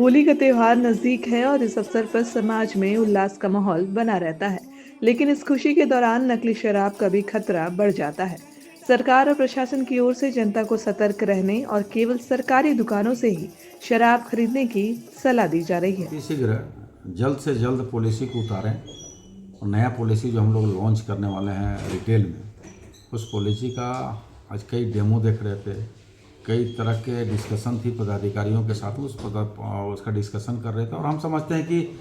होली का त्योहार नजदीक है और इस अवसर पर समाज में उल्लास का माहौल बना रहता है। लेकिन इस खुशी के दौरान नकली शराब का भी खतरा बढ़ जाता है। सरकार और प्रशासन की ओर से जनता को सतर्क रहने और केवल सरकारी दुकानों से ही शराब खरीदने की सलाह दी जा रही है। शीघ्र जल्द से जल्द पॉलिसी को उतारें और नया पॉलिसी जो हम लोग लॉन्च करने वाले हैं रिटेल में, उस पॉलिसी का आज कई डेमो देख रहे थे, कई तरह के डिस्कशन थी पदाधिकारियों के साथ, उसका डिस्कशन कर रहे थे और हम समझते हैं कि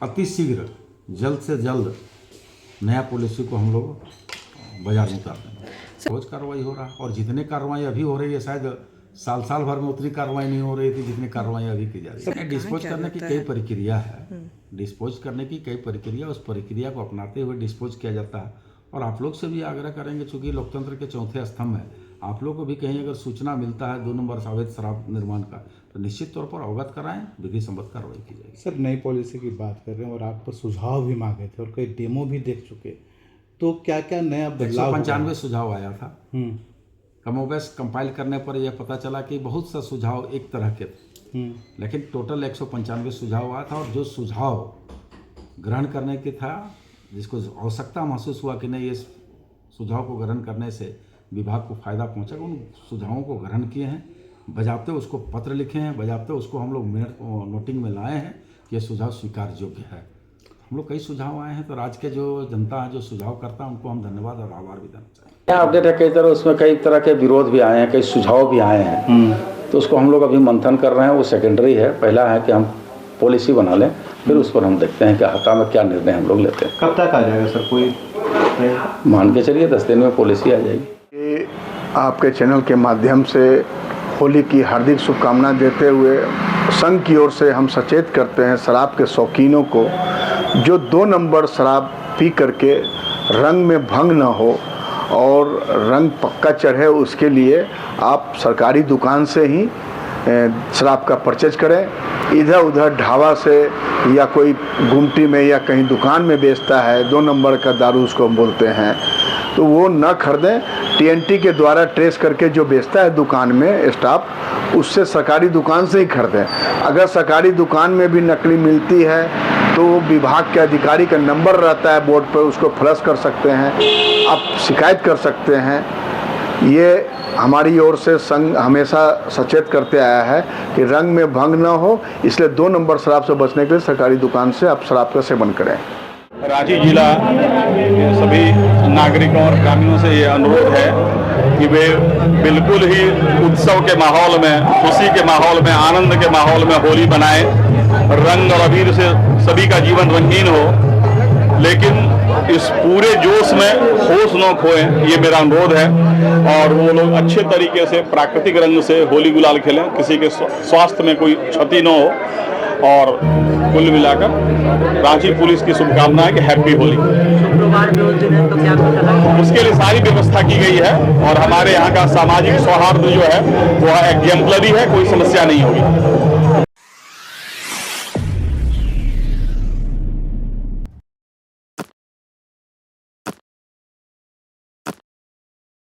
अति शीघ्र जल्द से जल्द नया पॉलिसी को हम लोग बाजार में उतार देंगे। रोज कार्रवाई हो रहा है और जितनी कार्रवाई अभी हो रही है शायद साल भर में उतनी कार्रवाई नहीं हो रही थी जितनी कार्रवाई अभी की जा रही है। डिस्पोज करने की कई प्रक्रिया है, डिस्पोज करने की कई प्रक्रिया, उस प्रक्रिया को अपनाते हुए डिस्पोज किया जाता है। और आप लोग से भी आग्रह करेंगे, चूंकि लोकतंत्र के चौथे स्तंभ है, आप लोग को भी कहीं अगर सूचना मिलता है 2 नंबर अवैध शराब निर्माण का, तो निश्चित तौर पर अवगत कराएं, विधि सम्मत कार्रवाई की जाएगी। सर, नई पॉलिसी की बात कर रहे हैं और आप पर सुझाव भी मांगे थे और कई डेमो भी देख चुके, तो क्या क्या नया बदलाव? 195 सुझाव आया था। कमोबेश कंपाइल करने पर यह पता चला कि बहुत सा सुझाव एक तरह के थे, लेकिन टोटल 195 सुझाव आया था। और जो सुझाव ग्रहण करने के था, जिसको आवश्यकता महसूस हुआ कि नहीं, ये सुझाव को ग्रहण करने से विभाग को फायदा पहुंचेगा, उन सुझावों को ग्रहण किए हैं, बजाते उसको पत्र लिखे हैं, बजाते उसको हम लोग नोटिंग में लाए हैं कि ये सुझाव स्वीकार योग्य है। हम लोग कई सुझाव आए हैं, तो राज्य के जो जनता है, जो सुझाव करता है, उनको हम धन्यवाद और आभार भी देना चाहिए। अपडेट है कई तरह, उसमें कई तरह के विरोध भी आए हैं, कई सुझाव भी आए हैं, तो उसको हम लोग अभी मंथन कर रहे हैं। वो सेकेंडरी है, पहला है कि हम पॉलिसी बना लें, फिर उस पर हम देखते हैं कि हता में क्या निर्णय हम लोग लेते हैं। कब तक आ जाएगा सर? कोई मान के चलिए 10 दिन में पॉलिसी आ जाएगी। आपके चैनल के माध्यम से होली की हार्दिक शुभकामना देते हुए संघ की ओर से हम सचेत करते हैं शराब के शौकीनों को, जो 2 नंबर शराब पी करके रंग में भंग न हो और रंग पक्का चढ़े, उसके लिए आप सरकारी दुकान से ही शराब का परचेज करें। इधर उधर ढाबा से या कोई गुमटी में या कहीं दुकान में बेचता है 2 नंबर का दारू उसको बोलते हैं, तो वो न खरीदें। TNT के द्वारा ट्रेस करके जो बेचता है दुकान में स्टाफ, उससे सरकारी दुकान से ही खरीदें। अगर सरकारी दुकान में भी नकली मिलती है तो विभाग के अधिकारी का नंबर रहता है बोर्ड पर, उसको फ्लश कर सकते हैं, आप शिकायत कर सकते हैं। ये हमारी ओर से संघ हमेशा सचेत करते आया है कि रंग में भंग न हो, इसलिए 2 नंबर शराब से बचने के लिए सरकारी दुकान से आप शराब का सेवन करें। रांची जिला सभी नागरिकों और ग्रामीणों से ये अनुरोध है कि वे बिल्कुल ही उत्सव के माहौल में, खुशी के माहौल में, आनंद के माहौल में होली बनाएं। रंग और अबीर से सभी का जीवन रंगीन हो, लेकिन इस पूरे जोश में होश न खोएं, ये मेरा अनुरोध है। और वो लोग अच्छे तरीके से प्राकृतिक रंग से होली गुलाल खेलें, किसी के स्वास्थ्य में कोई क्षति न हो। और कुल मिलाकर रांची पुलिस की शुभकामना है कि हैप्पी होली। उसके लिए सारी व्यवस्था की गई है और हमारे यहाँ का सामाजिक सौहार्द जो है वो एग्जाम्पलरी है, कोई समस्या नहीं होगी।